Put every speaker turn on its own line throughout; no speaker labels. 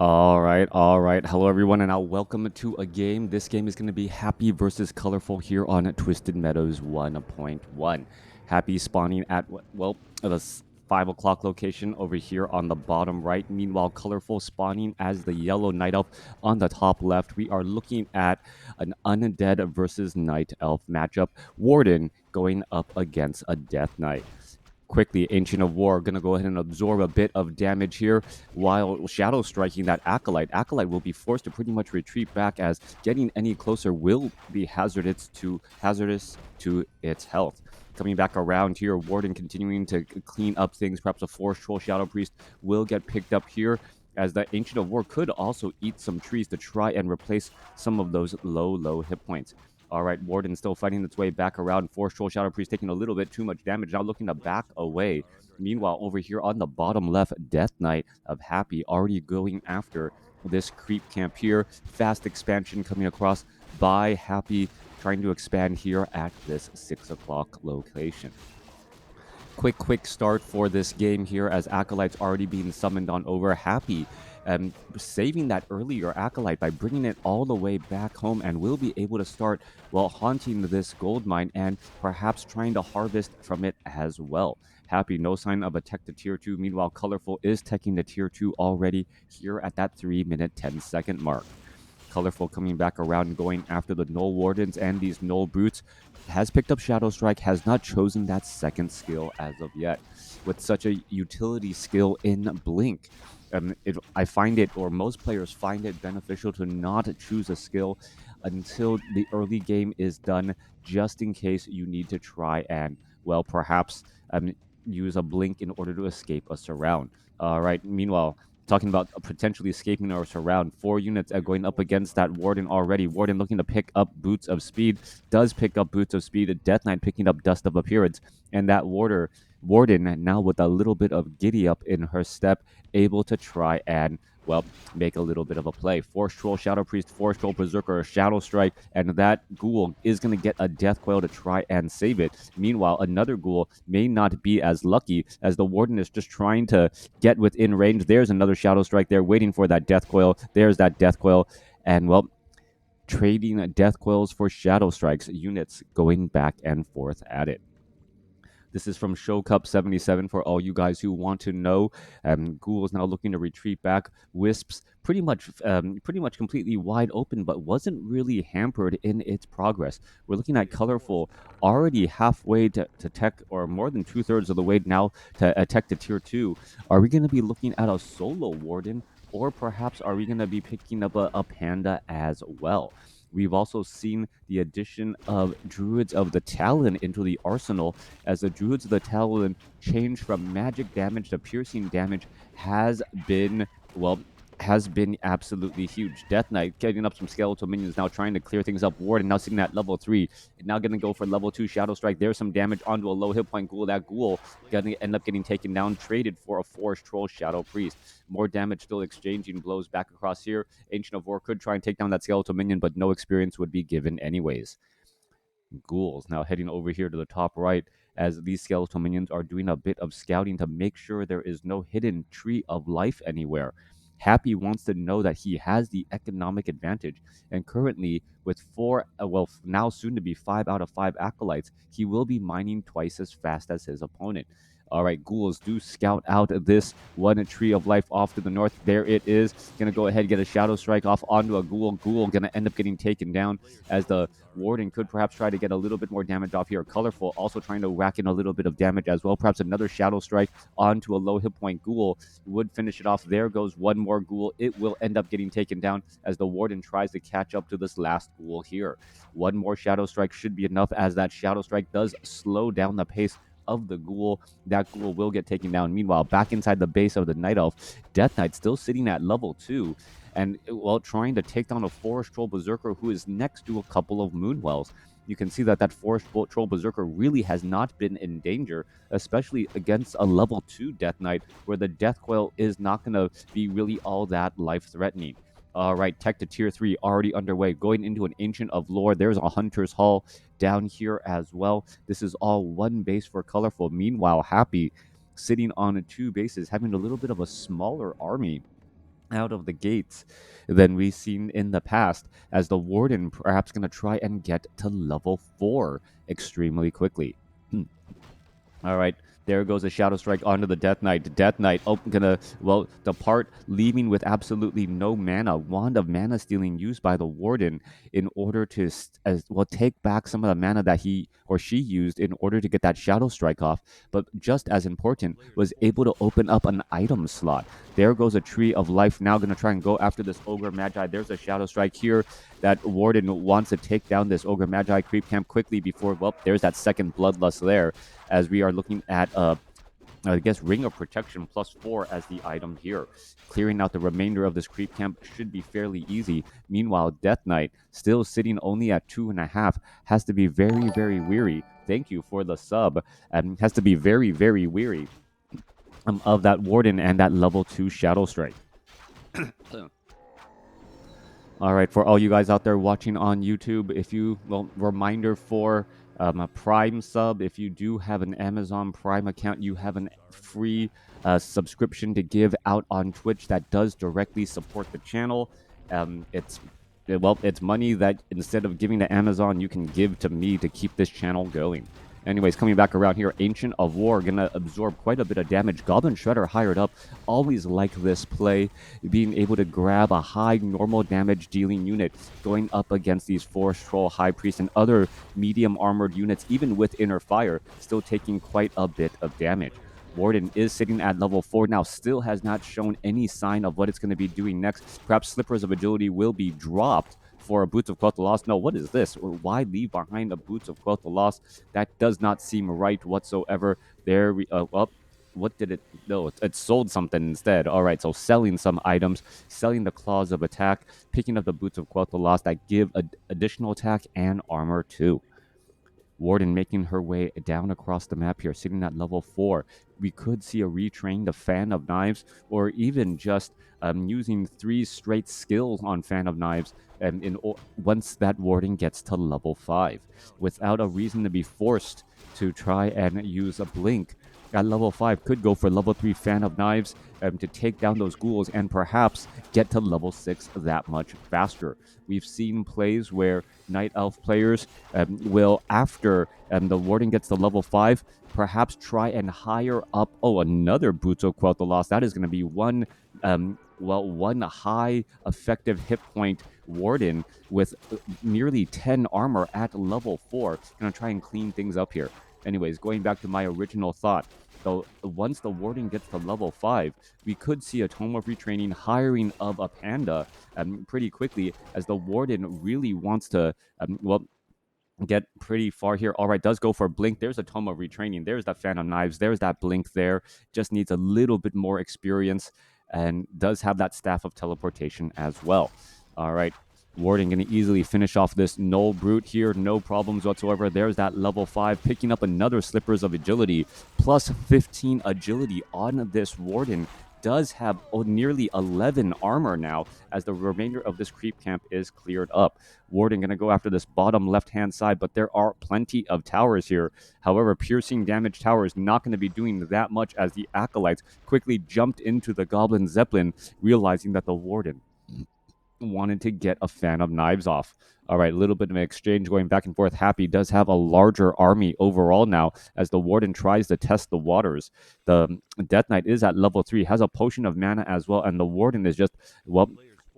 All right, all right. Hello, everyone, and now welcome to a game. This game is going to be Happy versus Colorful here on Twisted Meadows 1.1. Happy spawning at, well, the 5 o'clock location over here on the bottom right. Meanwhile, Colorful spawning as the Yellow Night Elf on the top left. We are looking at an Undead versus Night Elf matchup. Warden going up against a Death Knight. Quickly, Ancient of War going to go ahead and absorb a bit of damage here while shadow striking that Acolyte. Acolyte will be forced to pretty much retreat back, as getting any closer will be hazardous to its health. Coming back around here, Warden continuing to clean up things. Perhaps a Force Troll Shadow Priest will get picked up here, as the Ancient of War could also eat some trees to try and replace some of those low hit points. All right, Warden still fighting its way back around. Force Troll Shadow Priest taking a little bit too much damage, now looking to back away. Meanwhile, over here on the bottom left, Death Knight of Happy already going after this creep camp here. Fast expansion coming across by Happy, trying to expand here at this 6 o'clock location. Quick start for this game here, as Acolyte's already being summoned on over. Happy saving that earlier Acolyte by bringing it all the way back home, and will be able to start, well, haunting this gold mine and perhaps trying to harvest from it as well. Happy, no sign of a tech to tier 2. Meanwhile, Colorful is teching the tier 2 already here at that 3-minute 10-second mark. Colorful coming back around and going after the Null Wardens and these Null Brutes. Has picked up Shadow Strike, has not chosen that second skill as of yet. With such a utility skill in Blink, I find it, or most players find it, beneficial to not choose a skill until the early game is done, just in case you need to try and, well, perhaps use a Blink in order to escape a surround. All right, meanwhile, talking about potentially escaping our surround. 4 units are going up against that Warden already. Warden looking to pick up Boots of Speed. Does pick up Boots of Speed. A Death Knight picking up Dust of Appearance. And that Warden, now with a little bit of giddy up in her step, able to try and, well, make a little bit of a play. Force Troll, Shadow Priest, Force Troll, Berserker, Shadow Strike, and that Ghoul is going to get a Death Coil to try and save it. Meanwhile, another Ghoul may not be as lucky, as the Warden is just trying to get within range. There's another Shadow Strike there, waiting for that Death Coil. There's that Death Coil, and, well, trading Death Coils for Shadow Strikes, units going back and forth at it. This is from Show Cup 77 for all you guys who want to know. Ghoul is now looking to retreat back. Wisps pretty much completely wide open, but wasn't really hampered in its progress. We're looking at Colorful already halfway to tech, or more than 2/3 of the way now to tech to tier 2. Are we going to be looking at a solo Warden, or perhaps are we going to be picking up a Panda as well? We've also seen the addition of Druids of the Talon into the arsenal, as the Druids of the Talon change from magic damage to piercing damage has been, well, absolutely huge. Death Knight getting up some skeletal minions, now trying to clear things up. Warden now sitting at level 3. Now going to go for level 2 Shadow Strike. There's some damage onto a low hit point Ghoul. That Ghoul going to end up getting taken down, traded for a Force Troll Shadow Priest. More damage still exchanging blows back across here. Ancient of War could try and take down that skeletal minion, but no experience would be given anyways. Ghouls now heading over here to the top right, as these skeletal minions are doing a bit of scouting to make sure there is no hidden tree of life anywhere. Happy wants to know that he has the economic advantage, and currently with 4, now soon to be 5 out of 5 acolytes, he will be mining twice as fast as his opponent. All right, Ghouls do scout out this one tree of life off to the north. There it is. Gonna go ahead and get a Shadow Strike off onto a Ghoul. Ghoul gonna end up getting taken down, as the Warden could perhaps try to get a little bit more damage off here. Colorful also trying to whack in a little bit of damage as well. Perhaps another Shadow Strike onto a low hit point Ghoul would finish it off. There goes one more Ghoul. It will end up getting taken down, as the Warden tries to catch up to this last Ghoul here. One more Shadow Strike should be enough, as that Shadow Strike does slow down the pace of the Ghoul. That Ghoul will get taken down. Meanwhile, back inside the base of the Night Elf, Death Knight still sitting at level 2, and, well, trying to take down a Forest Troll Berserker who is next to a couple of Moonwells. You can see that Forest Troll Berserker really has not been in danger, especially against a level 2 Death Knight, where the Death Coil is not going to be really all that life-threatening. All right, tech to tier 3 already underway. Going into an Ancient of Lore. There's a Hunter's Hall down here as well. This is all one base for Colorful. Meanwhile, Happy sitting on 2 bases, having a little bit of a smaller army. out of the gates than we've seen in the past, as the Warden perhaps going to try and get to level 4 extremely quickly. All right, there goes a Shadow Strike onto the Death Knight. Death Knight, gonna, well, depart, leaving with absolutely no mana. Wand of Mana Stealing used by the Warden in order to, take back some of the mana that he or she used in order to get that Shadow Strike off. But just as important, was able to open up an item slot. There goes a Tree of Life, now gonna try and go after this Ogre Magi. There's a Shadow Strike here. That Warden wants to take down this Ogre Magi creep camp quickly before, well, there's that second Bloodlust there, as we are looking at I guess Ring of Protection +4 as the item here. Clearing out the remainder of this creep camp should be fairly easy. Meanwhile, Death Knight, still sitting only at 2.5, has to be very, very weary. Thank you for the sub. Has to be very, very weary of that Warden and that level 2 Shadow Strike. All right, for all you guys out there watching on YouTube, if you, reminder for a Prime sub, if you do have an Amazon Prime account, you have a free subscription to give out on Twitch that does directly support the channel. It's money that instead of giving to Amazon, you can give to me to keep this channel going. Anyways, coming back around here, Ancient of War going to absorb quite a bit of damage. Goblin Shredder hired up. Always like this play, being able to grab a high normal damage dealing unit, going up against these Forest Troll, High Priest, and other medium armored units, even with Inner Fire, still taking quite a bit of damage. Warden is sitting at level 4 now, still has not shown any sign of what it's going to be doing next. Perhaps Slippers of Agility will be dropped for a Boots of Quell the Lost. No, what is this? Why leave behind a Boots of Quell the Lost? That does not seem right whatsoever. There we, what did it, no, it sold something instead. All right, so selling some items, selling the Claws of Attack, picking up the Boots of Quell the Lost that give additional attack and armor too. Warden making her way down across the map here, sitting at level 4. We could see a retrain the Fan of Knives, or even just using 3 straight skills on Fan of Knives once that Warden gets to level 5, without a reason to be forced to try and use a Blink. At level 5, could go for level 3 Fan of Knives to take down those ghouls and perhaps get to level 6 that much faster. We've seen plays where Night Elf players will, after the Warden gets to level 5, perhaps try and hire up, another Boots of Quell the Lost. That is going to be one high effective hit point Warden with nearly 10 armor at level 4. Going to try and clean things up here. Anyways, going back to my original thought, so once the Warden gets to level 5, we could see a Tome of Retraining hiring of a Panda pretty quickly, as the Warden really wants to, get pretty far here. All right, does go for Blink. There's a Tome of Retraining. There's that Fan of Knives. There's that Blink there. Just needs a little bit more experience, and does have that Staff of Teleportation as well. All right, Warden going to easily finish off this Null Brute here. No problems whatsoever. There's that level 5, picking up another Slippers of Agility. Plus 15 agility on this Warden. Does have nearly 11 armor now, as the remainder of this creep camp is cleared up. Warden going to go after this bottom left-hand side, but there are plenty of towers here. However, piercing damage tower is not going to be doing that much, as the Acolytes quickly jumped into the Goblin Zeppelin, realizing that the Warden wanted to get a Fan of Knives off. All right, a little bit of an exchange going back and forth. Happy does have a larger army overall now, as the Warden tries to test the waters. The Death Knight is at level 3, has a Potion of Mana as well, and the Warden is just,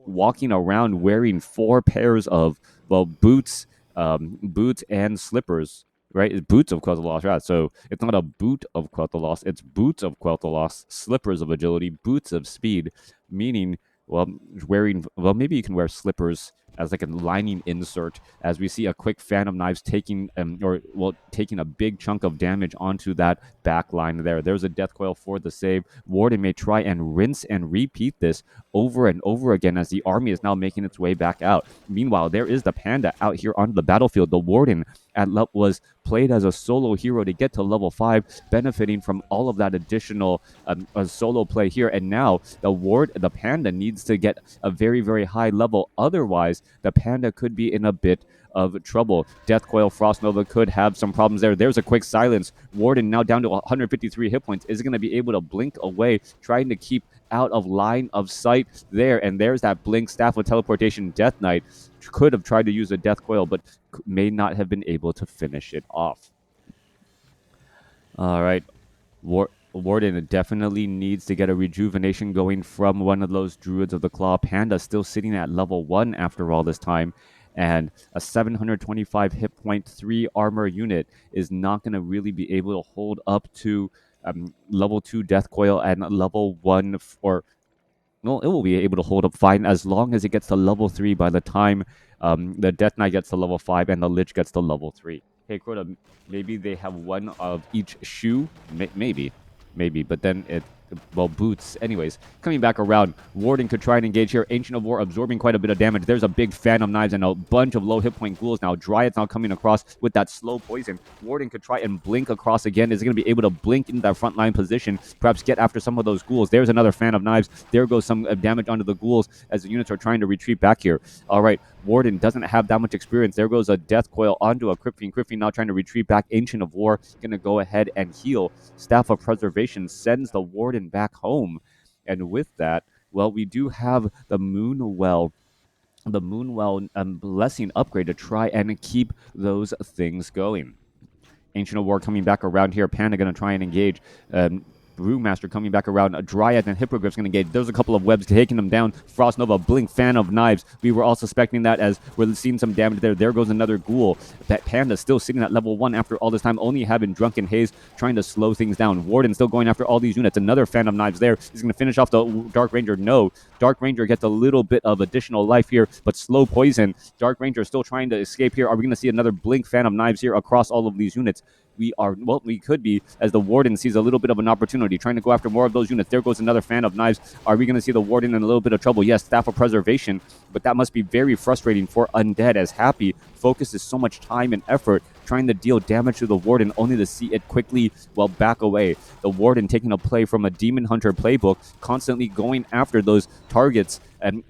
walking around wearing 4 pairs of, boots and slippers. Right, it's Boots of Quell the Lost, right? So it's not a Boot of Quell the Lost, it's Boots of Quell the Lost, Slippers of Agility, Boots of Speed, meaning, maybe you can wear slippers as like a lining insert, as we see a quick Fan of Knives taking taking a big chunk of damage onto that back line there. There's a Death Coil for the save. Warden may try and rinse and repeat this over and over again, as the army is now making its way back out. Meanwhile, there is the Panda out here on the battlefield. The Warden was played as a solo hero to get to level 5, benefiting from all of that additional solo play here. And now the Panda needs to get a very, very high level. Otherwise, Knives, the Panda could be in a bit of trouble. Death Coil Frost Nova could have some problems there. There's a quick silence. Warden now down to 153 hit points. Is going to be able to blink away, trying to keep out of line of sight there. And there's that blink. Staff of Teleportation. Death Knight could have tried to use a Death Coil, but may not have been able to finish it off. All right. Warden definitely needs to get a rejuvenation going from one of those Druids of the Claw. Panda still sitting at level 1 after all this time. And a 725 hit point, 3 armor unit is not going to really be able to hold up to level 2 Death Coil and level 1 or well, it will be able to hold up fine as long as it gets to level 3 by the time the Death Knight gets to level 5 and the Lich gets to level 3. Hey, Crota, maybe they have one of each shoe? Maybe. But then well, boots. Anyways, coming back around, Warden could try and engage here. Ancient of War absorbing quite a bit of damage. There's a big Phantom Knives and a bunch of low hit point ghouls now. Dryads now coming across with that slow poison. Warden could try and blink across again. Is he going to be able to blink into that front line position? Perhaps get after some of those ghouls. There's another Phantom Knives. There goes some damage onto the ghouls as the units are trying to retreat back here. All right, Warden doesn't have that much experience. There goes a Death Coil onto a Crypt Fiend. Crypt Fiend now trying to retreat back. Ancient of War going to go ahead and heal. Staff of Preservation sends the Warden back home. And with that, well, we do have the Moonwell blessing upgrade to try and keep those things going. Ancient of War coming back around here. Panda going to try and engage. Brewmaster coming back around. A Dryad and Hippogriff's going to engage. There's a couple of webs taking them down. Frost Nova, Blink, Fan of Knives. We were all suspecting that as we're seeing some damage there. There goes another ghoul. That Panda still sitting at level 1 after all this time, only having Drunken Haze trying to slow things down. Warden still going after all these units. Another Fan of Knives there. He's going to finish off the Dark Ranger. No. Dark Ranger gets a little bit of additional life here, but slow poison. Dark Ranger still trying to escape here. Are we going to see another Blink, Fan of Knives here across all of these units? We could be, as the Warden sees a little bit of an opportunity, trying to go after more of those units. There goes another Fan of Knives. Are we going to see the Warden in a little bit of trouble? Yes, Staff of Preservation, but that must be very frustrating for Undead, as Happy focuses so much time and effort trying to deal damage to the Warden, only to see it quickly, back away. The Warden taking a play from a Demon Hunter playbook, constantly going after those targets and,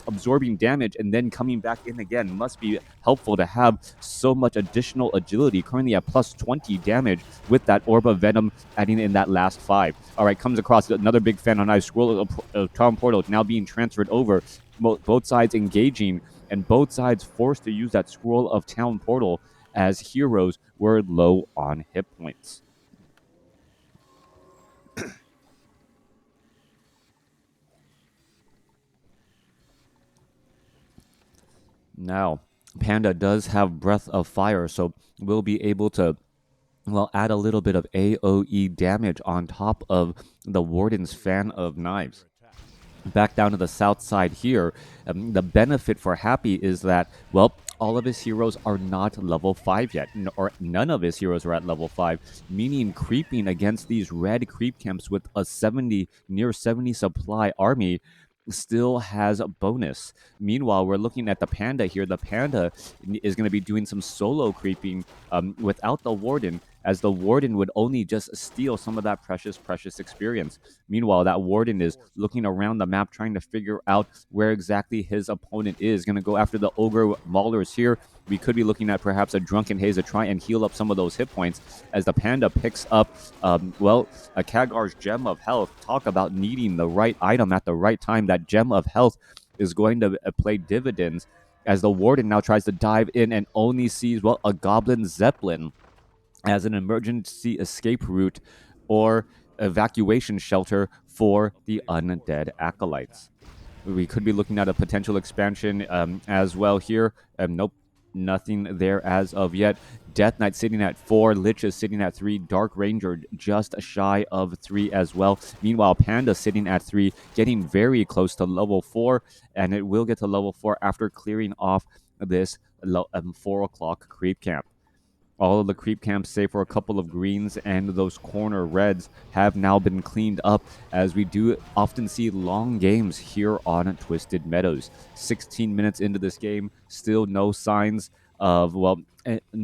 absorbing damage and then coming back in again. Must be helpful to have so much additional agility, currently at plus 20 damage with that Orb of Venom adding in that last 5. All right, comes across another big Fan of Knives. Scroll of Town Portal now being transferred over. Both sides engaging and both sides forced to use that Scroll of Town Portal as heroes were low on hit points. Now, Panda does have Breath of Fire, so we'll be able to add a little bit of AoE damage on top of the Warden's Fan of Knives. Back down to the south side here, the benefit for Happy is that, all of his heroes are not level 5 yet, or none of his heroes are at level 5, meaning creeping against these red creep camps with a near 70 supply army still has a bonus. Meanwhile, we're looking at the Panda here. The Panda is going to be doing some solo creeping without the Warden, as the Warden would only just steal some of that precious experience. Meanwhile, that Warden is looking around the map, trying to figure out where exactly his opponent is. Going to go after the Ogre Maulers here. We could be looking at perhaps a Drunken Haze to try and heal up some of those hit points, as the Panda picks up, a Khadgar's Gem of Health. Talk about needing the right item at the right time. That Gem of Health is going to play dividends, as the Warden now tries to dive in and only sees, a Goblin Zeppelin as an emergency escape route or evacuation shelter for the undead acolytes. We could be looking at a potential expansion as well here. Nope, nothing there as of yet. Death Knight sitting at 4, Lich is sitting at 3, Dark Ranger just shy of 3 as well. Meanwhile, Panda sitting at 3, getting very close to level 4, and it will get to level 4 after clearing off this 4 o'clock creep camp. All of the creep camps, save for a couple of greens and those corner reds, have now been cleaned up, as we do often see long games here on Twisted Meadows. 16 minutes into this game, still no signs of,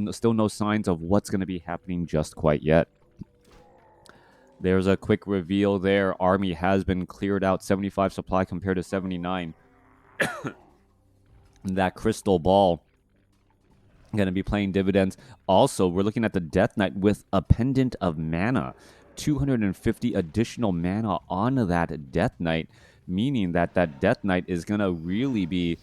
still no signs of what's going to be happening just quite yet. There's a quick reveal there. Army has been cleared out, 75 supply compared to 79. that crystal ball going to be playing dividends. Also, we're looking at the Death Knight with a pendant of mana, 250 additional mana on that Death Knight, meaning that that Death Knight is going to really be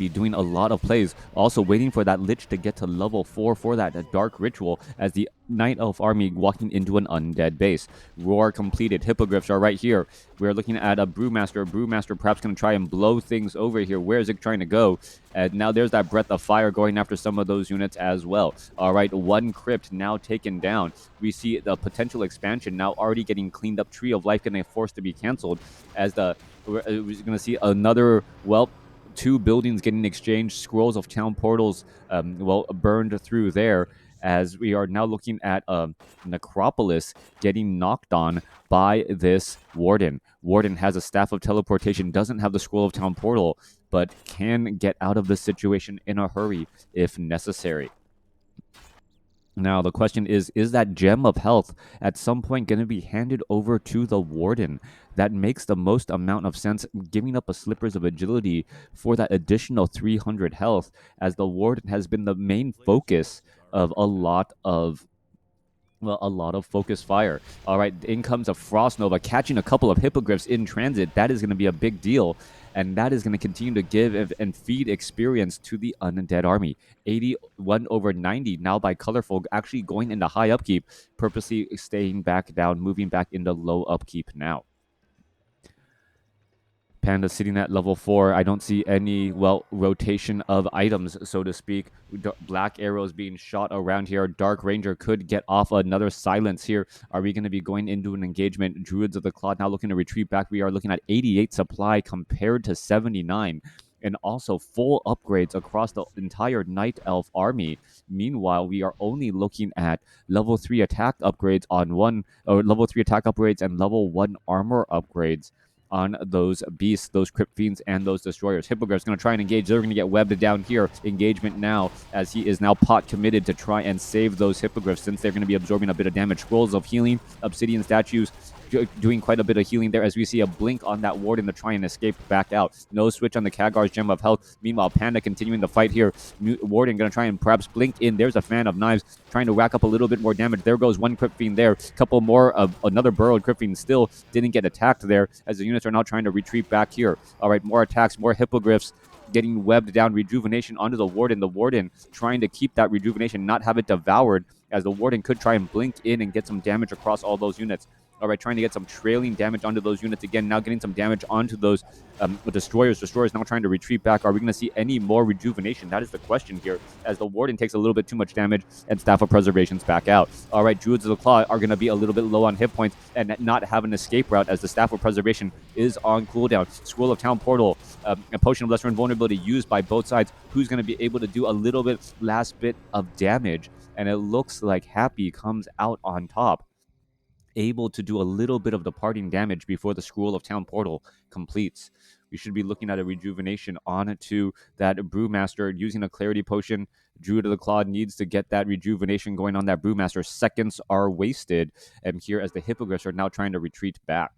doing a lot of plays. Also waiting for that Lich to get to level 4 for that Dark Ritual as the Night Elf army walking into an undead base. Roar completed. Hippogriffs are right here. We're looking at a Brewmaster. Brewmaster perhaps going to try and blow things over here. Where is it trying to go? And now there's that Breath of Fire going after some of those units as well. All right, one Crypt now taken down. We see the potential expansion now already getting cleaned up. Tree of Life getting forced to be canceled as we're going to see another, well, 2 buildings getting exchanged, scrolls of town portals, burned through there, as we are now looking at Necropolis getting knocked on by this Warden. Warden has a Staff of Teleportation, doesn't have the Scroll of Town Portal, but can get out of the situation in a hurry if necessary. Now, the question is that Gem of Health at some point going to be handed over to the Warden? That makes the most amount of sense, giving up a Slippers of Agility for that additional 300 health, as the Warden has been the main focus of a lot of focus fire. All right, in comes a Frost Nova, catching a couple of Hippogriffs in transit. That is going to be a big deal, and that is going to continue to give and feed experience to the undead army. 81 over 90 now by Colorful, actually going into high upkeep, purposely staying back down, moving back into low upkeep now. Panda sitting at level 4. I don't see any, rotation of items, so to speak. Black arrows being shot around here. Dark Ranger could get off another silence here. Are we going to be going into an engagement? Druids of the Cloud now looking to retreat back. We are looking at 88 supply compared to 79. And also full upgrades across the entire Night Elf army. Meanwhile, we are only looking at level 3 attack upgrades on level 3 attack upgrades and level 1 armor upgrades on those beasts, those Crypt Fiends, and those Destroyers. Hippogriff's going to try and engage. They're going to get webbed down here. Engagement now, as he is now pot committed to try and save those Hippogriffs, since they're going to be absorbing a bit of damage. Scrolls of Healing, Obsidian Statues, doing quite a bit of healing there, as we see a blink on that Warden to try and escape back out. No switch on the Khadgar's Gem of Health. Meanwhile, Panda continuing the fight here. Warden going to try and perhaps blink in. There's a Fan of Knives trying to rack up a little bit more damage. There goes one Crypt Fiend there. Couple more of another burrowed Crypt Fiend still didn't get attacked there, as the units are now trying to retreat back here. All right, more attacks, more Hippogriffs getting webbed down. Rejuvenation onto the Warden. The Warden trying to keep that Rejuvenation, not have it devoured, as the Warden could try and blink in and get some damage across all those units. All right, trying to get some trailing damage onto those units again. Now getting some damage onto those Destroyers. Destroyers now trying to retreat back. Are we going to see any more Rejuvenation? That is the question here, as the Warden takes a little bit too much damage and Staff of Preservation's back out. All right, Druids of the Claw are going to be a little bit low on hit points and not have an escape route, as the Staff of Preservation is on cooldown. Scroll of Town Portal, a Potion of Lesser Invulnerability used by both sides. Who's going to be able to do a little bit last bit of damage? And it looks like Happy comes out on top, able to do a little bit of departing damage before the Scroll of Town Portal completes. We should be looking at a Rejuvenation onto that Brewmaster using a Clarity Potion. Druid of the Claw needs to get that Rejuvenation going on that Brewmaster. Seconds are wasted, and here as the Hippogriffs are now trying to retreat back.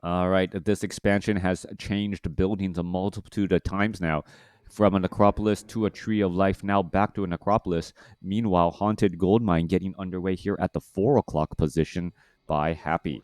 All right, this expansion has changed buildings a multitude of times now. From a Necropolis to a Tree of Life, now back to a Necropolis. Meanwhile, Haunted Goldmine getting underway here at the 4 o'clock position by Happy.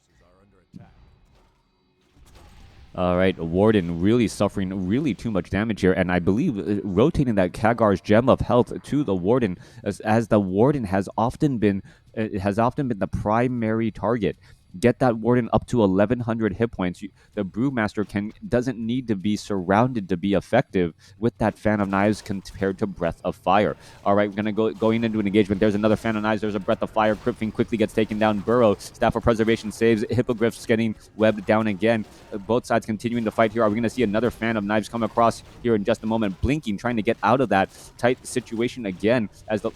All right, Warden really suffering really too much damage here, and I believe rotating that Khadgar's Gem of Health to the Warden, as the Warden has often been the primary target. Get that Warden up to 1,100 hit points. The Brewmaster doesn't need to be surrounded to be effective with that Fan of Knives compared to Breath of Fire. All right, we're going to going into an engagement. There's another Fan of Knives. There's a Breath of Fire. Crypt Fiend quickly gets taken down. Burrow, Staff of Preservation saves. Hippogriffs getting webbed down again. Both sides continuing to fight here. Are we going to see another Fan of Knives come across here in just a moment? Blinking, trying to get out of that tight situation again, as the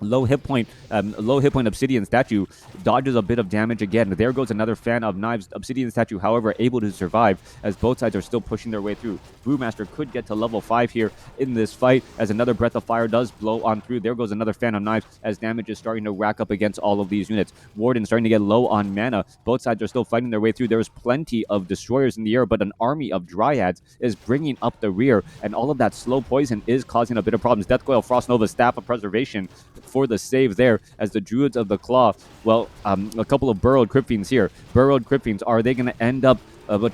low hit point Obsidian Statue dodges a bit of damage again. There goes another fan of knives. Obsidian statue, however, able to survive as both sides are still pushing their way through. Brewmaster could get to level 5 here in this fight as another breath of fire does blow on through. There goes another fan of knives as damage is starting to rack up against all of these units. Warden starting to get low on mana. Both sides are still fighting their way through. There's plenty of destroyers in the air, but an army of dryads is bringing up the rear, and all of that slow poison is causing a bit of problems. Deathcoil, Frost Nova, Staff of Preservation for the save there as the Druids of the Claw, well, a couple of burrowed Crypt Fiends here. Burrowed Crypt Fiends, are they going to end up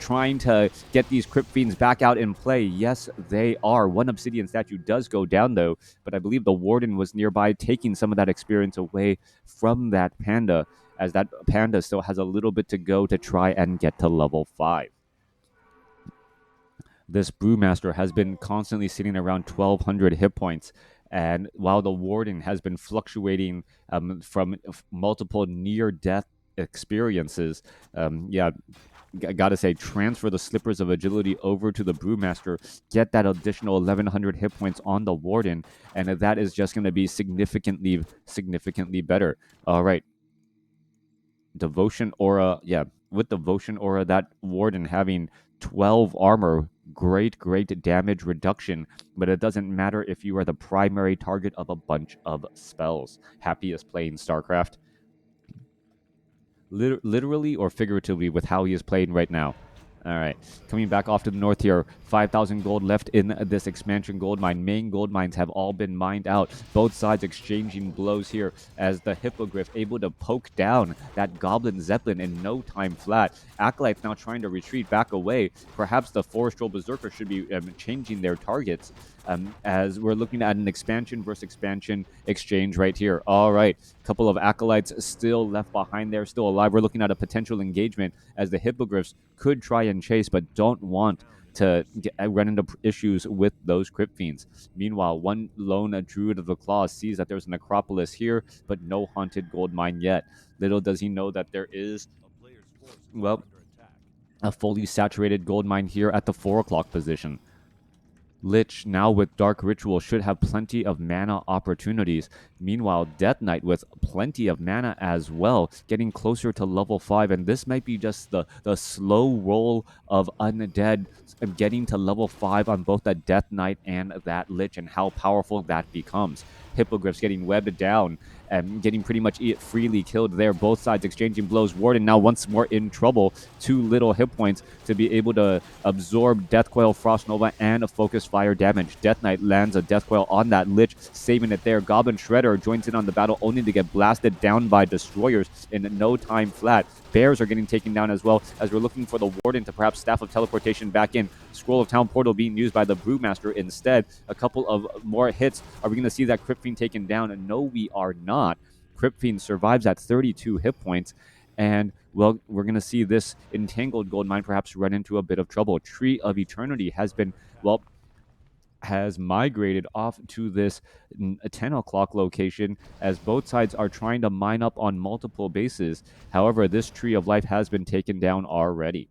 trying to get these Crypt Fiends back out in play? Yes, they are. One Obsidian statue does go down, though, but I believe the Warden was nearby, taking some of that experience away from that Panda, as that Panda still has a little bit to go to try and get to level 5. This Brewmaster has been constantly sitting around 1,200 hit points, and while the Warden has been fluctuating from multiple near-death experiences, gotta say, transfer the Slippers of Agility over to the Brewmaster, get that additional 1,100 hit points on the Warden, and that is just going to be significantly better. All right. Devotion Aura, with Devotion Aura, that Warden having 12 armor, great damage reduction, but it doesn't matter if you are the primary target of a bunch of spells. Happiest playing StarCraft. Literally or figuratively with how he is playing right now. All right, coming back off to the north here. 5,000 gold left in this expansion gold mine. Main gold mines have all been mined out. Both sides exchanging blows here as the Hippogriff able to poke down that Goblin Zeppelin in no time flat. Acolytes now trying to retreat back away. Perhaps the Forest Troll Berserker should be changing their targets as we're looking at an expansion versus expansion exchange right here. All right, couple of Acolytes still left behind there, still alive. We're looking at a potential engagement as the Hippogriffs could try and chase, but don't want to run into issues with those Crypt Fiends. Meanwhile, one lone Druid of the Claw sees that there's an Necropolis here, but no haunted gold mine yet. Little does he know that there is, well, a fully saturated gold mine here at the 4 o'clock position. Lich, now with Dark Ritual, should have plenty of mana opportunities. Meanwhile, Death Knight with plenty of mana as well, getting closer to level 5. And this might be just the slow roll of Undead getting to level 5 on both that Death Knight and that Lich, and how powerful that becomes. Hippogriffs getting webbed down and getting pretty much freely killed there. Both sides exchanging blows. Warden now once more in trouble. 2 little hit points to be able to absorb Death Coil, Frost Nova, and a Focus Fire damage. Death Knight lands a Death Coil on that Lich, saving it there. Goblin Shredder joins in on the battle, only to get blasted down by Destroyers in no time flat. Bears are getting taken down as well, as we're looking for the Warden to perhaps Staff of Teleportation back in. Scroll of Town Portal being used by the Brewmaster instead. A couple of more hits. Are we going to see that Crypt Fiend taken down? No, we are not. Crypt Fiend survives at 32 hit points. And, well, we're going to see this Entangled Gold Mine perhaps run into a bit of trouble. Tree of Eternity has been, well, has migrated off to this 10 o'clock location as both sides are trying to mine up on multiple bases. However, this Tree of Life has been taken down already.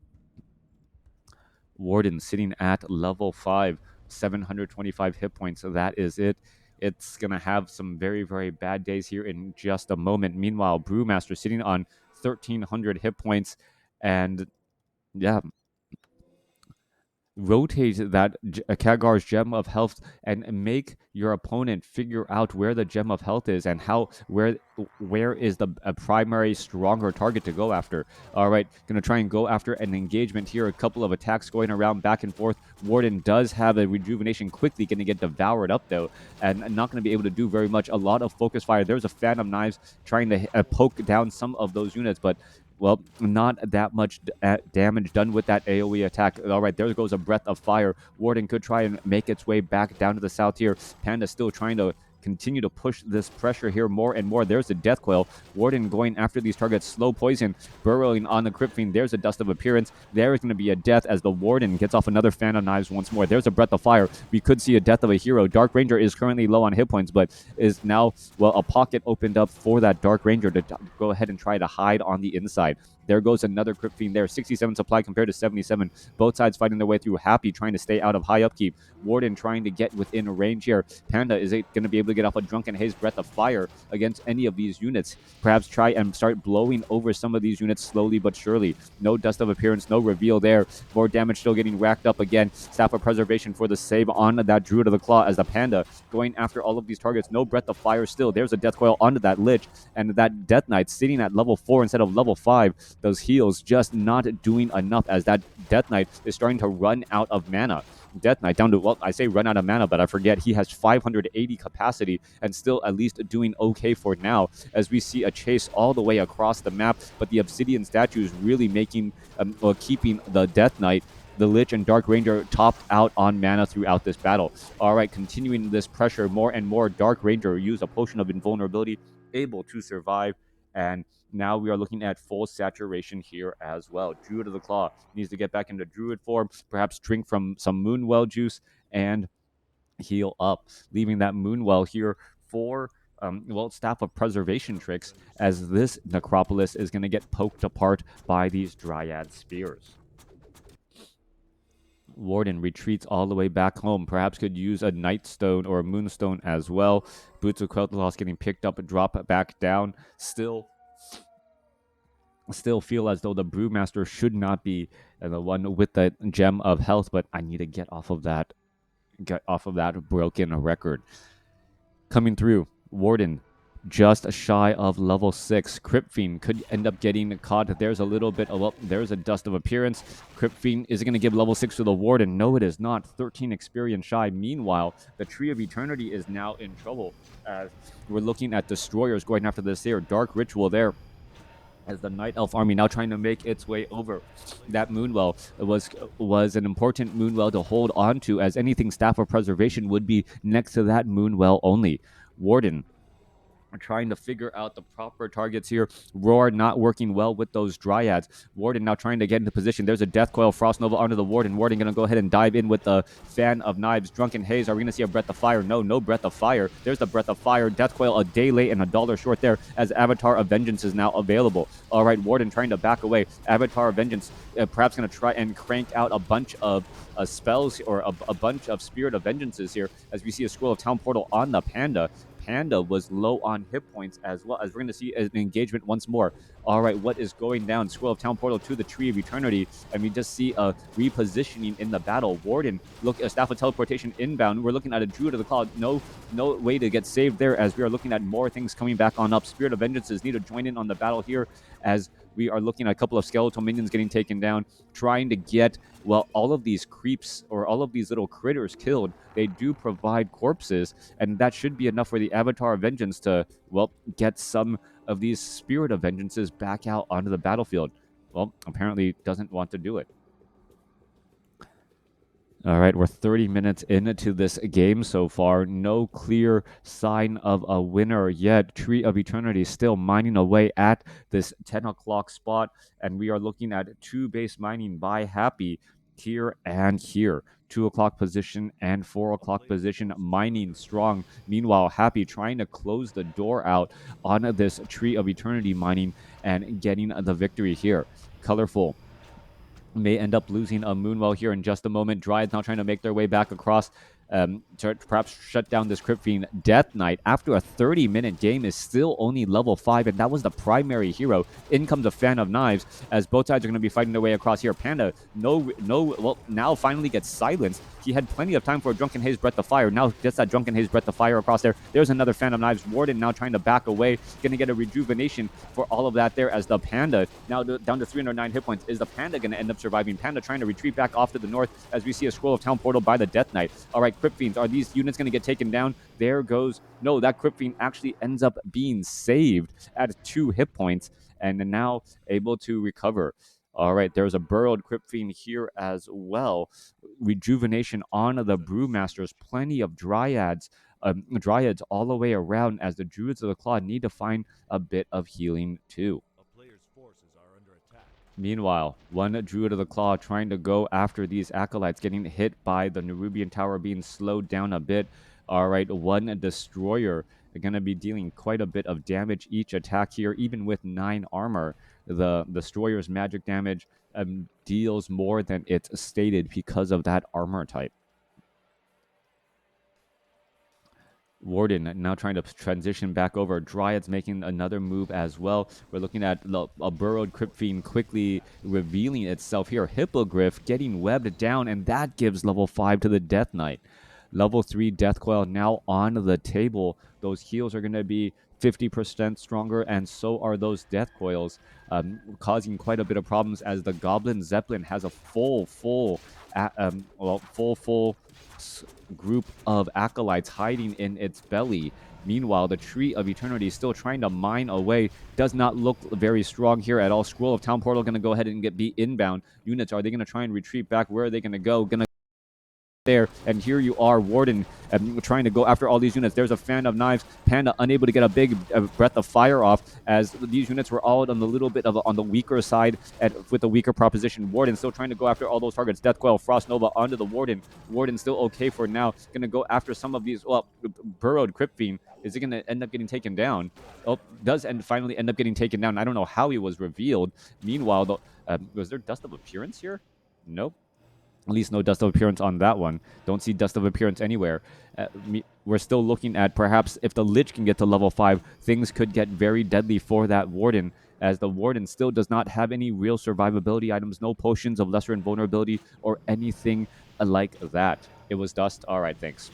Warden sitting at level 5, 725 hit points. So that is it. It's going to have some very, very bad days here in just a moment. Meanwhile, Brewmaster sitting on 1,300 hit points. And, yeah, rotate that Khadgar's Gem of Health and make your opponent figure out where the Gem of Health is and where is the primary stronger target to go after. All right, gonna try and go after an engagement here. A couple of attacks going around back and forth. Warden does have a rejuvenation, quickly gonna get devoured up though, and not gonna be able to do very much. A lot of focus fire. There's a Phantom Knives trying to poke down some of those units, but, well, not that much damage done with that AoE attack. All right, there goes a Breath of Fire. Warden could try and make its way back down to the south here. Panda still trying to continue to push this pressure here more and more. There's the Death Coil. Warden going after these targets. Slow Poison burrowing on the Crypt Fiend. There's a Dust of Appearance. There is going to be a death as the Warden gets off another Phantom Knives once more. There's a Breath of Fire. We could see a death of a hero. Dark Ranger is currently low on hit points, but is now, well, a pocket opened up for that Dark Ranger to go ahead and try to hide on the inside. There goes another Crypt Fiend there. 67 supply compared to 77. Both sides fighting their way through. Happy trying to stay out of high upkeep. Warden trying to get within range here. Panda is going to be able able to get off a Drunken Haze Breath of Fire against any of these units. Perhaps try and start blowing over some of these units slowly but surely. No Dust of Appearance, no reveal there. More damage still getting racked up again. Staff of Preservation for the save on that Druid of the Claw as the Panda going after all of these targets. No Breath of Fire still. There's a Death Coil onto that Lich, and that Death Knight sitting at level 4 instead of level 5. Those heals just not doing enough as that Death Knight is starting to run out of mana. Death Knight down to, well, I say run out of mana, but I forget he has 580 capacity and still at least doing okay for now, as we see a chase all the way across the map, but the Obsidian statue is really making, keeping the Death Knight, the Lich, and Dark Ranger topped out on mana throughout this battle. All right, continuing this pressure, more and more Dark Ranger use a potion of invulnerability, able to survive, and now we are looking at full saturation here as well. Druid of the Claw needs to get back into Druid form, perhaps drink from some Moonwell juice, and heal up, leaving that Moonwell here for, Staff of Preservation tricks, as this Necropolis is going to get poked apart by these Dryad Spears. Warden retreats all the way back home. Perhaps could use a Nightstone or a Moonstone as well. Boots of Quel'Thalas getting picked up and drop back down. Still feel as though the Brewmaster should not be the one with the Gem of Health, but I need to get off of that broken record. Coming through, Warden just shy of level 6. Crypt Fiend could end up getting caught. There's a little bit of, there's a Dust of Appearance. Crypt Fiend is going to give level 6 to the Warden. No, it is not. 13 experience shy. Meanwhile, the Tree of Eternity is now in trouble, as we're looking at Destroyers going after this here. Dark Ritual there, as the Night Elf army now trying to make its way over. That Moonwell was an important Moonwell to hold on to, as anything Staff of Preservation would be next to that Moonwell only. Warden trying to figure out the proper targets here. Roar not working well with those Dryads. Warden now trying to get into position. There's a Death Coil Frost Nova onto the Warden. Warden going to go ahead and dive in with the Fan of Knives. Drunken Haze. Are we going to see a Breath of Fire? No Breath of Fire. There's the Breath of Fire. Death Coil a day late and $1 short there, as Avatar of Vengeance is now available. All right, Warden trying to back away. Avatar of Vengeance perhaps going to try and crank out a bunch of spells, or a bunch of Spirit of Vengeances here, as we see a Scroll of Town Portal on the Panda. Panda was low on hit points, as well as we're going to see an engagement once more. All right, what is going down? Scroll of Town Portal to the Tree of Eternity, and we just see a repositioning in the battle. Warden, look, a Staff of Teleportation inbound. We're looking at a Druid of the Claw. No way to get saved there, as we are looking at more things coming back on up. Spirit of Vengeances need to join in on the battle here, as we are looking at a couple of skeletal minions getting taken down, trying to get, well, all of these creeps or all of these little critters killed. They do provide corpses, and that should be enough for the Avatar of Vengeance to, well, get some of these Spirit of Vengeances back out onto the battlefield. Well, apparently doesn't want to do it. All right, we're 30 minutes into this game so far. No clear sign of a winner yet. Tree of Eternity still mining away at this 10 o'clock spot, and we are looking at 2 base mining by Happy here and here. 2 o'clock position and 4 o'clock position mining strong. Meanwhile, Happy trying to close the door out on this Tree of Eternity mining and getting the victory here. Colorful may end up losing a Moonwell here in just a moment. Dryads now trying to make their way back across to perhaps shut down this Crypt Fiend. Death Knight, after a 30-minute game, is still only level 5, and that was the primary hero. In comes a Fan of Knives, as both sides are going to be fighting their way across here. Panda, now finally gets silenced. He had plenty of time for a Drunken Haze Breath of Fire. Now gets that Drunken Haze Breath of Fire across there. There's another Fan of Knives. Warden now trying to back away. Going to get a rejuvenation for all of that there, as the Panda, now down to 309 hit points. Is the Panda going to end up surviving? Panda trying to retreat back off to the north, as we see a Scroll of Town Portal by the Death Knight. All right, Crypt Fiends, are these units going to get taken down? There goes, no, that Crypt Fiend actually ends up being saved at 2 hit points, and now able to recover. All right, there's a burrowed Crypt Fiend here as well. Rejuvenation on the Brewmasters. Plenty of Dryads all the way around, as the Druids of the Claw need to find a bit of healing too. Meanwhile, one Druid of the Claw trying to go after these Acolytes, getting hit by the Nerubian Tower, being slowed down a bit. All right, one Destroyer going to be dealing quite a bit of damage each attack here, even with 9 armor. The Destroyer's magic damage deals more than it's stated because of that armor type. Warden now trying to transition back over. Dryads making another move as well. We're looking at a burrowed Crypt Fiend quickly revealing itself here. Hippogriff getting webbed down, and that gives level 5 to the Death Knight. Level 3 Death Coil now on the table. Those heals are going to be 50% stronger, and so are those Death Coils, causing quite a bit of problems as the Goblin Zeppelin has a full group of acolytes hiding in its belly. Meanwhile, the Tree of Eternity is still trying to mine away. Does not look very strong here at all. Scroll of Town Portal going to go ahead and be inbound. Units, are they going to try and retreat back? Where are they going to go? Going to there, and here you are, Warden, trying to go after all these units. There's a Fan of Knives. Panda unable to get a big breath of fire off, as these units were all on the little bit of on the weaker side with the weaker proposition. Warden still trying to go after all those targets. Death Coil, Frost Nova onto the Warden. Warden still okay for now. Going to go after some of these. Well, burrowed Crypt Fiend. Is he going to end up getting taken down? Oh, does finally end up getting taken down. I don't know how he was revealed. Meanwhile, was there Dust of Appearance here? Nope. At least no Dust of Appearance on that one. Don't see Dust of Appearance anywhere. We're still looking at perhaps if the Lich can get to level 5, things could get very deadly for that Warden, as the Warden still does not have any real survivability items, no potions of lesser invulnerability or anything like that. It was Dust? All right, thanks.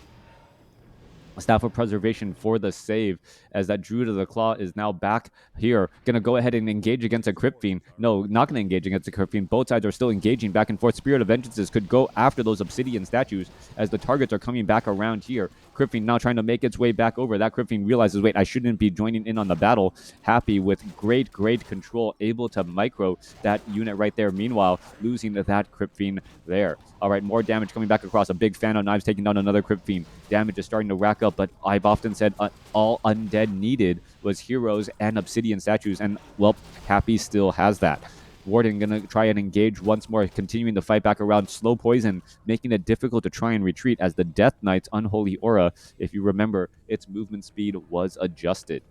Staff of Preservation for the save, as that Druid of the Claw is now back here. Going to go ahead and engage against a Crypt Fiend. No, not going to engage against a Crypt Fiend. Both sides are still engaging back and forth. Spirit of Vengeances could go after those Obsidian statues as the targets are coming back around here. Crypt Fiend now trying to make its way back over. That Crypt Fiend realizes, wait, I shouldn't be joining in on the battle. Happy with great control, able to micro that unit right there. Meanwhile, losing that Crypt Fiend there. All right, more damage coming back across. A big Fan of Knives taking down another Crypt Fiend. Damage is starting to rack up, but I've often said all undead needed was heroes and obsidian statues, and, well, Happy still has that. Warden going to try and engage once more, continuing to fight back around. Slow Poison, making it difficult to try and retreat as the Death Knight's Unholy Aura, if you remember, its movement speed was adjusted.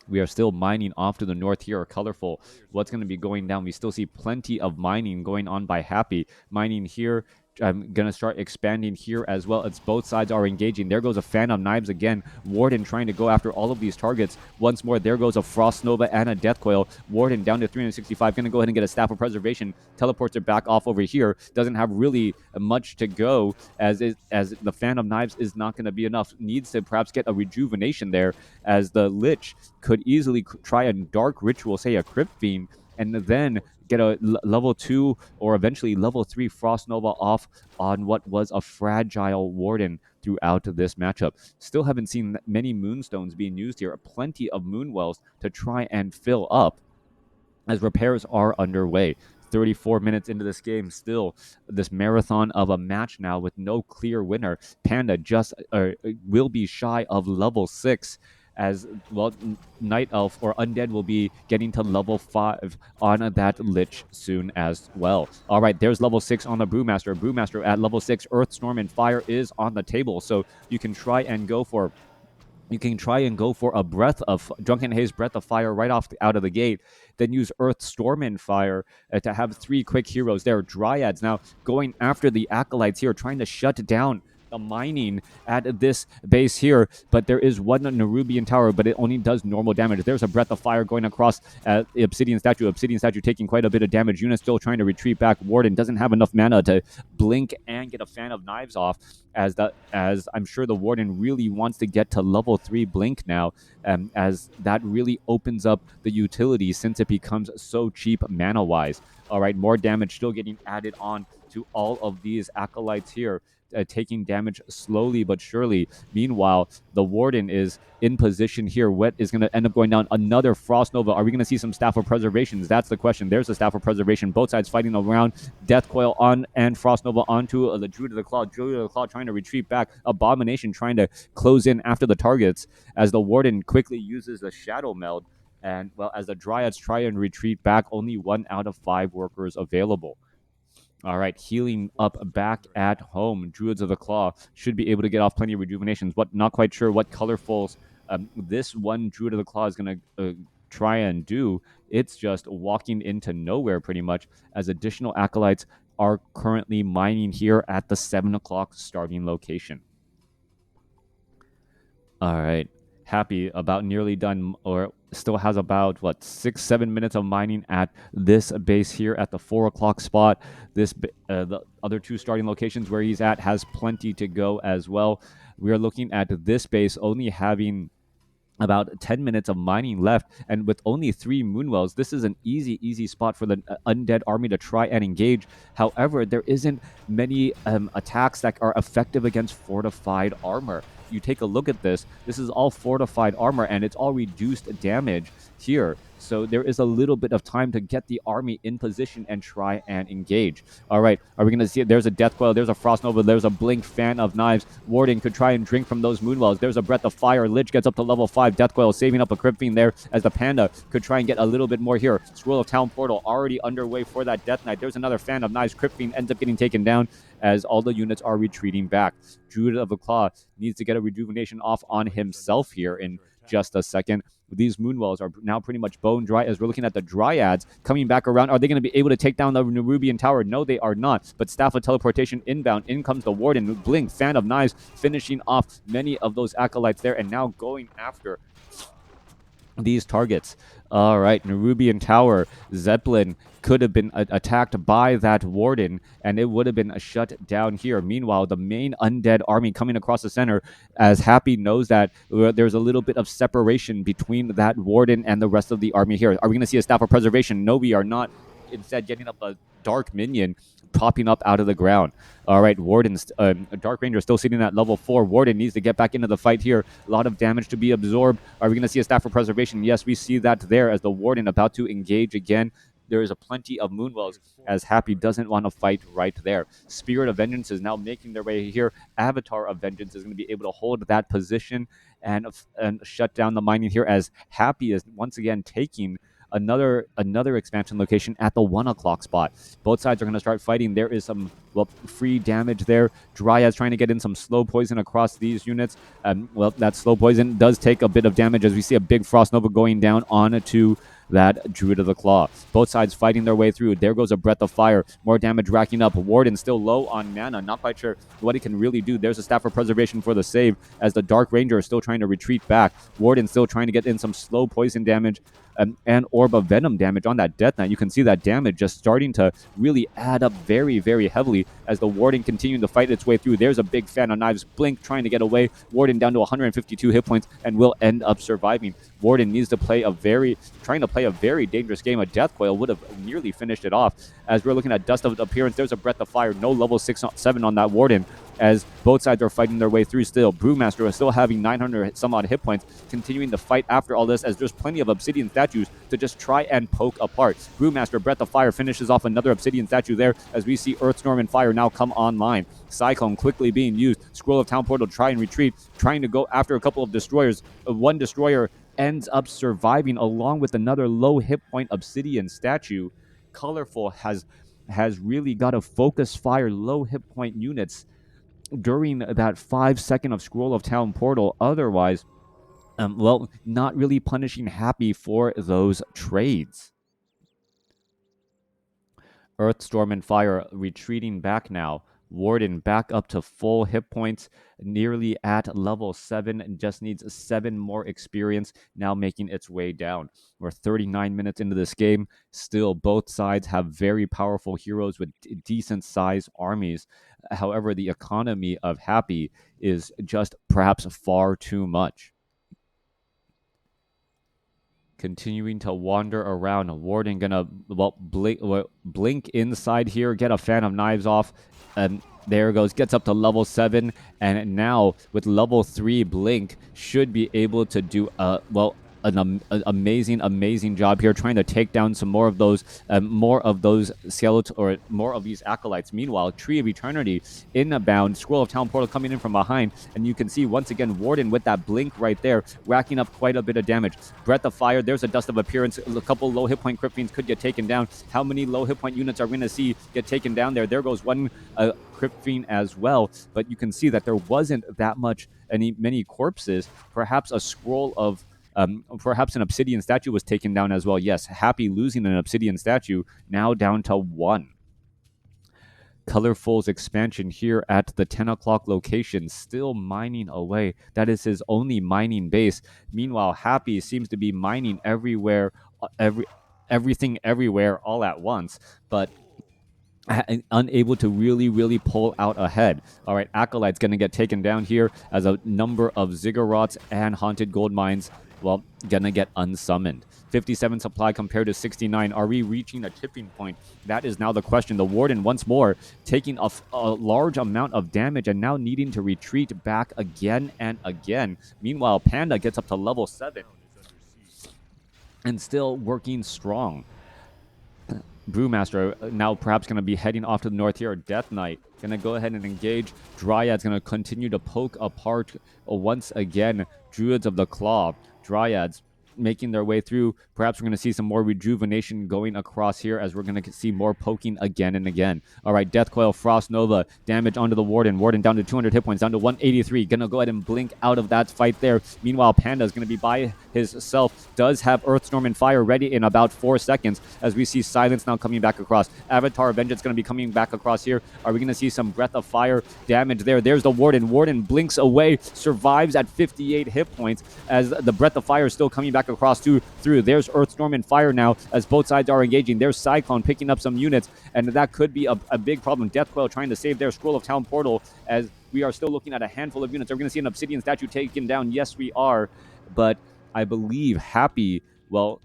We are still mining off to the north here. Colorful. What's going to be going down? We still see plenty of mining going on by Happy. Mining here. I'm going to start expanding here as well. It's both sides are engaging. There goes a Fan of Knives again. Warden trying to go after all of these targets. Once more, there goes a Frost Nova and a Death Coil. Warden down to 365. Going to go ahead and get a Staff of Preservation. Teleports it back off over here. Doesn't have really much to go, as the Fan of Knives is not going to be enough. Needs to perhaps get a rejuvenation there, as the Lich could easily try a Dark Ritual, say a Crypt Fiend, and then get a level 2 or eventually level 3 Frost Nova off on what was a fragile Warden throughout this matchup. Still haven't seen many Moonstones being used here. Plenty of Moonwells to try and fill up as repairs are underway. 34 minutes into this game, still this marathon of a match now with no clear winner. Panda just will be shy of level 6, as, well, Night Elf or Undead will be getting to level 5 on that Lich soon as well. All right, there's level 6 on the Brewmaster. Brewmaster at level 6. Earth, Storm, and Fire is on the table, so you can try and go for a breath of Drunken Haze, Breath of Fire right out of the gate. Then use Earth, Storm, and Fire to have 3 quick heroes there. Dryads now going after the Acolytes here, trying to shut down the mining at this base here, but there is one Nerubian tower, but it only does normal damage. There's a Breath of Fire going across the Obsidian Statue. Obsidian Statue taking quite a bit of damage. Unit still trying to retreat back. Warden doesn't have enough mana to blink and get a Fan of Knives off, as I'm sure the Warden really wants to get to level 3 blink now, as that really opens up the utility since it becomes so cheap mana-wise. All right, more damage still getting added on to all of these Acolytes here. Taking damage slowly but surely. Meanwhile, the Warden is in position here. What is going to end up going down? Another Frost Nova. Are we going to see some Staff of Preservations? That's the question. There's a Staff of Preservation. Both sides fighting around. Death Coil on and Frost Nova onto the Druid of the Claw. Druid of the Claw trying to retreat back. Abomination trying to close in after the targets, as the Warden quickly uses the Shadow Meld. And, well, as the Dryads try and retreat back, only 1 out of 5 workers available. All right, healing up back at home. Druids of the Claw should be able to get off plenty of rejuvenations. Not quite sure what colorfuls this one Druid of the Claw is going to try and do. It's just walking into nowhere pretty much, as additional Acolytes are currently mining here at the 7 o'clock starting location. All right. Happy about nearly done, or still has about, what, 6, 7 minutes of mining at this base here at the 4 o'clock spot. The other two starting locations where he's at has plenty to go as well. We are looking at this base only having about 10 minutes of mining left, and with only 3 moonwells, this is an easy spot for the undead army to try and engage. However, there isn't many attacks that are effective against fortified armor. You take a look at this is all fortified armor, and it's all reduced damage here, so there is a little bit of time to get the army in position and try and engage. All right, are we going to see it? There's a Death Coil, there's a Frost Nova, there's a Blink, Fan of Knives. Warden could try and drink from those Moonwells. There's a Breath of Fire. Lich gets up to level 5. Death Coil saving up a Crypt Fiend there, as the Panda could try and get a little bit more here. Scroll of Town Portal already underway for that Death Knight. There's another Fan of Knives. Crypt Fiend ends up getting taken down as all the units are retreating back. Druid of the Claw needs to get a rejuvenation off on himself here in just a second. These Moonwells are now pretty much bone dry, as we're looking at the Dryads coming back around. Are they going to be able to take down the Nerubian Tower? No, they are not. But Staff of Teleportation inbound. In comes the Warden. Blink, Fan of Knives, finishing off many of those Acolytes there, and now going after these targets. All right, Nerubian Tower, Zeppelin could have been attacked by that Warden, and it would have been shut down here. Meanwhile, the main undead army coming across the center, as Happy knows that there's a little bit of separation between that Warden and the rest of the army here. Are we going to see a Staff of Preservation? No, we are not. Instead, getting up a Dark Minion popping up out of the ground. All right, Warden's Dark Ranger still sitting at level 4. Warden needs to get back into the fight here. A lot of damage to be absorbed. Are we going to see a Staff for Preservation? Yes, we see that there as the Warden about to engage again. There is a plenty of Moonwells, as Happy doesn't want to fight right there. Spirit of Vengeance is now making their way here. Avatar of Vengeance is going to be able to hold that position and shut down the mining here, as Happy is once again taking another expansion location at the 1 o'clock spot. Both sides are going to start fighting. There is some free damage there. Dryads trying to get in some slow poison across these units. That slow poison does take a bit of damage, as we see a big Frost Nova going down onto that Druid of the Claw. Both sides fighting their way through. There goes a Breath of Fire. More damage racking up. Warden still low on mana. Not quite sure what he can really do. There's a Staff of Preservation for the save, as the Dark Ranger is still trying to retreat back. Warden still trying to get in some slow poison damage and Orb of Venom damage on that Death Knight. You can see that damage just starting to really add up very, very heavily as the Warden continuing to fight its way through. There's a big Fan of Knives. Blink trying to get away. Warden down to 152 hit points and will end up surviving. Warden needs to play a very dangerous game. A Death Coil would have nearly finished it off. As we're looking at Dust of Appearance, there's a Breath of Fire. No level 6-7 on that Warden, as both sides are fighting their way through still. Brewmaster is still having 900 some odd hit points, continuing to fight after all this, as there's plenty of Obsidian statues to just try and poke apart. Brewmaster, Breath of Fire, finishes off another Obsidian statue there, as we see Earthstorm and Fire now come online. Cyclone quickly being used. Scroll of Town Portal to try and retreat, trying to go after a couple of destroyers. One destroyer ends up surviving, along with another low hit point Obsidian statue. Colorful has really got to focus fire low hit point units during that 5 second of Scroll of Town Portal. Otherwise, not really punishing Happy for those trades. Earthstorm and Fire retreating back now. Warden back up to full hit points, nearly at level 7, and just needs 7 more experience, now making its way down. We're 39 minutes into this game. Still, both sides have very powerful heroes with decent sized armies. However, the economy of Happy is just perhaps far too much. Continuing to wander around. Warden gonna blink inside here, get a Fan of Knives off, and there goes, gets up to level 7, and now with level 3 Blink should be able to do an amazing job here, trying to take down some more of those skeletons, or more of these acolytes. Meanwhile, Tree of Eternity inbound, Scroll of Town Portal coming in from behind, and you can see once again Warden with that blink right there, racking up quite a bit of damage. Breath of Fire, there's a Dust of Appearance. A couple low hit point Crypt Fiends could get taken down. How many low hit point units are we going to see get taken down there? There goes one Crypt Fiend as well, but you can see that there wasn't that many corpses. Perhaps a scroll of perhaps an Obsidian statue was taken down as well. Yes, Happy losing an Obsidian statue, now down to 1. Colorful's expansion here at the 10 o'clock location, still mining away. That is his only mining base. Meanwhile, Happy seems to be mining everywhere, everything everywhere all at once, but unable to really pull out ahead. All right, Acolyte's going to get taken down here as a number of Ziggurats and Haunted Gold Mines, well, going to get unsummoned. 57 supply compared to 69. Are we reaching a tipping point? That is now the question. The Warden once more taking a large amount of damage and now needing to retreat back again and again. Meanwhile, Panda gets up to level 7 and still working strong. Brewmaster now perhaps going to be heading off to the north here. Death Knight going to go ahead and engage. Dryad's going to continue to poke apart once again. Druids of the Claw. Dryads making their way through. Perhaps we're going to see some more rejuvenation going across here as we're going to see more poking again and again. All right, Death Coil, Frost Nova, damage onto the Warden. Warden down to 200 hit points, down to 183. Going to go ahead and blink out of that fight there. Meanwhile, Panda is going to be by himself. Does have Earthstorm and Fire ready in about 4 seconds as we see Silence now coming back across. Avatar Vengeance going to be coming back across here. Are we going to see some Breath of Fire damage there? There's the Warden. Warden blinks away, survives at 58 hit points as the Breath of Fire is still coming back across through. There's Earthstorm and Fire now as both sides are engaging. There's Cyclone picking up some units, and that could be a big problem. Deathcoil trying to save their Scroll of Town Portal as we are still looking at a handful of units. Are we going to see an Obsidian statue taken down? Yes, we are, but I believe Happy, well,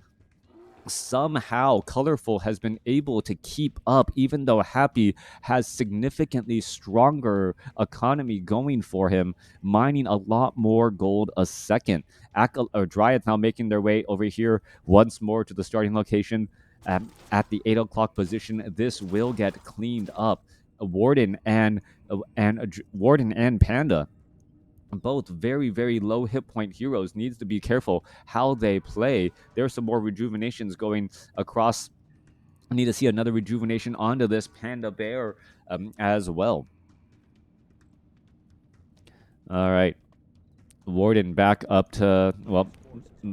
somehow Colorful has been able to keep up, even though Happy has significantly stronger economy going for him, mining a lot more gold a second. Dryads now making their way over here once more to the starting location at the 8 o'clock position. This will get cleaned up. Warden and Panda, both very low hit point heroes, needs to be careful how they play. There's some more rejuvenations going across. I need to see another rejuvenation onto this Panda Bear as well. All right, Warden back up to, well,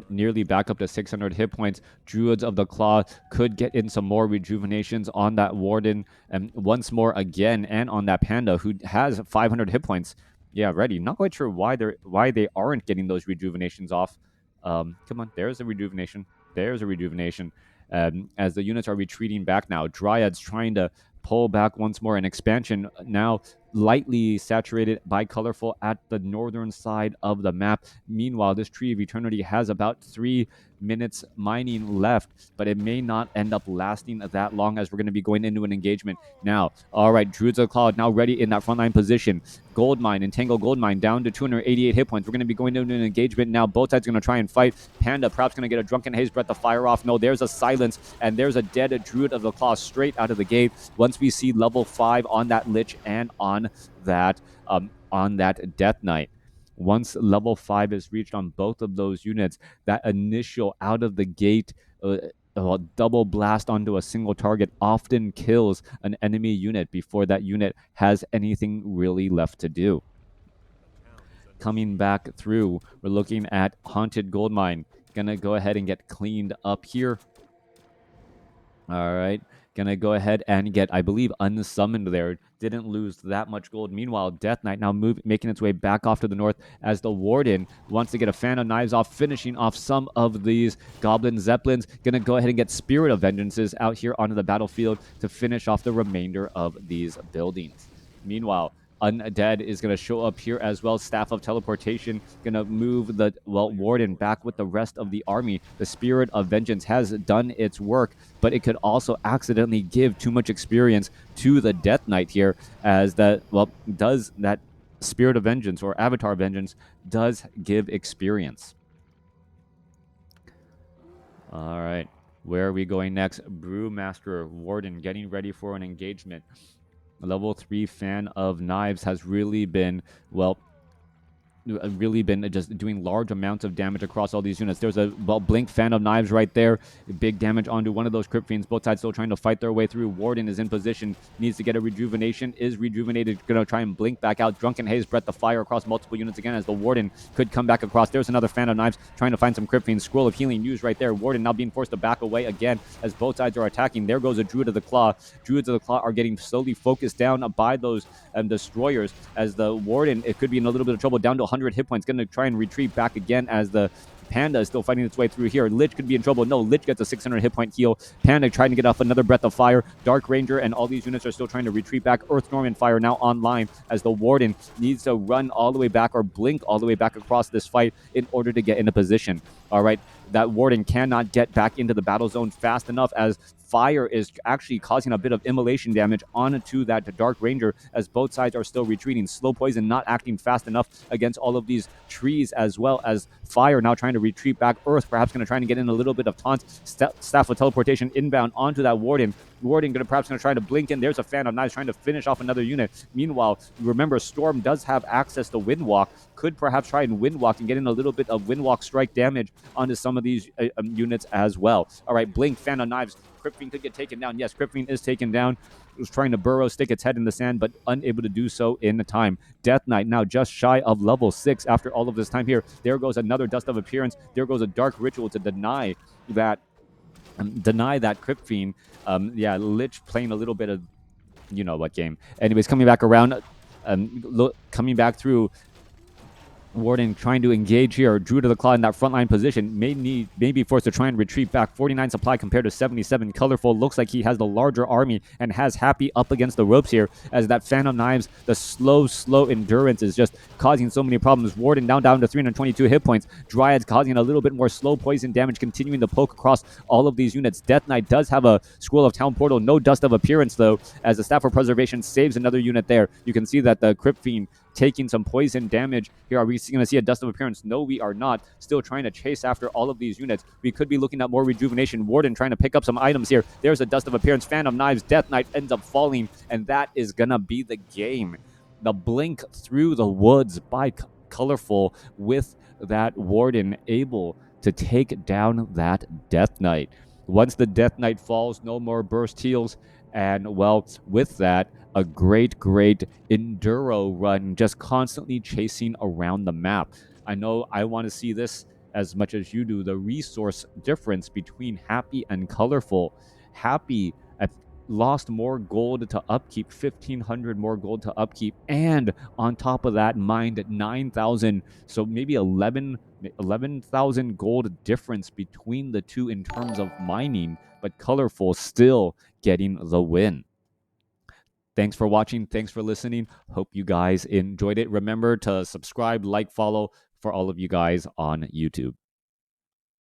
nearly back up to 600 hit points. Druids of the Claw could get in some more rejuvenations on that Warden and once more again, and on that Panda who has 500 hit points. Yeah, ready. Not quite sure why they aren't getting those rejuvenations off. Come on, there's a rejuvenation. There's a rejuvenation. As the units are retreating back now, Dryads trying to pull back once more. An expansion now lightly saturated by Colorful at the northern side of the map. Meanwhile, this Tree of Eternity has about 3 minutes mining left, but it may not end up lasting that long as we're going to be going into an engagement now. All right, Druids of the Cloud now ready in that frontline position. Goldmine, Entangle Goldmine down to 288 hit points. We're going to be going into an engagement now. Both sides going to try and fight. Panda perhaps going to get a Drunken Haze Breath to fire off. No, there's a Silence, and there's a dead Druid of the Claw straight out of the gate. Once we see level 5 on that Lich and on that Death Knight. Once level 5 is reached on both of those units, that initial out of the gate double blast onto a single target often kills an enemy unit before that unit has anything really left to do. Coming back through, we're looking at Haunted Goldmine. Gonna go ahead and get cleaned up here. All right. Gonna go ahead and get, I believe, unsummoned there. Didn't lose that much gold. Meanwhile, Death Knight now making its way back off to the north as the Warden wants to get a Fan of Knives off, finishing off some of these Goblin Zeppelins. Gonna go ahead and get Spirit of Vengeances out here onto the battlefield to finish off the remainder of these buildings. Meanwhile, Undead is going to show up here as well. Staff of Teleportation going to move the, well, Warden back with the rest of the army. The Spirit of Vengeance has done its work, but it could also accidentally give too much experience to the Death Knight here, as that, well, does that Spirit of Vengeance or Avatar Vengeance does give experience. All right, where are we going next? Brewmaster Warden getting ready for an engagement. Level 3 Fan of Knives has really been, well, really been just doing large amounts of damage across all these units. There's a blink fan of knives right there. Big damage onto one of those crypt fiends. Both sides still trying to fight their way through. Warden is in position, needs to get a rejuvenation, is rejuvenated, gonna try and blink back out. Drunken Haze, breath of fire across multiple units again as the Warden could come back across. There's another fan of knives trying to find some crypt fiends. Scroll of healing used right there. Warden now being forced to back away again as both sides are attacking. There goes a Druid of the Claw. Druids of the Claw are getting slowly focused down by those destroyers as the Warden, it could be in a little bit of trouble, down to 100 hit points, gonna try and retreat back again as the Panda is still fighting its way through here. Lich could be in trouble. No, Lich gets a 600 hit point heal. Panda trying to get off another breath of fire. Dark Ranger and all these units are still trying to retreat back. Earth Norman Fire now online as the Warden needs to run all the way back or blink all the way back across this fight in order to get into position. All right, that Warden cannot get back into the battle zone fast enough as fire is actually causing a bit of immolation damage onto that Dark Ranger as both sides are still retreating. Slow Poison not acting fast enough against all of these trees, as well as fire now trying to retreat back. Earth perhaps going to try and get in a little bit of taunts. Staff of Teleportation inbound onto that Warden. Warden perhaps going to try to blink in. There's a fan of knives trying to finish off another unit. Meanwhile, remember, Storm does have access to Windwalk. Could perhaps try and Windwalk and get in a little bit of Windwalk strike damage onto some of these units as well. All right, blink, fan of knives. Crypt Fiend could get taken down. Yes, Crypt Fiend is taken down. It was trying to burrow, stick its head in the sand, but unable to do so in the time. Death Knight now just shy of level 6 after all of this time here. There goes another Dust of Appearance. There goes a Dark Ritual to deny that Crypt Fiend. Yeah, Lich playing a little bit of you know what game. Anyways, coming back around, coming back through. Warden trying to engage here. Druid of the Claw in that frontline position may be forced to try and retreat back. 49 supply compared to 77. Colorful looks like he has the larger army and has Happy up against the ropes here as that Fan of Knives, the slow endurance is just causing so many problems. Warden down to 322 hit points. Dryads causing a little bit more slow poison damage, continuing to poke across all of these units. Death Knight does have a Scroll of Town Portal. No Dust of Appearance though, as the Staff of Preservation saves another unit there. You can see that the Crypt Fiend taking some poison damage here. Are we going to see a Dust of Appearance? No, we are not. Still trying to chase after all of these units. We could be looking at more rejuvenation. Warden trying to pick up some items here. There's a Dust of Appearance. Fan of Knives. Death Knight ends up falling, and that is going to be the game. The blink through the woods by Colorful with that Warden able to take down that Death Knight. Once the Death Knight falls, no more burst heals. And, well, with that, a great enduro run, just constantly chasing around the map. I know I want to see this as much as you do. The resource difference between Happy and Colorful. Happy lost more gold to upkeep, 1,500 more gold to upkeep, and on top of that, mined 9,000, so maybe 11,000 gold difference between the two in terms of mining, but Colorful still getting the win. Thanks for watching. Thanks for listening. Hope you guys enjoyed it. Remember to subscribe, like, follow for all of you guys on YouTube.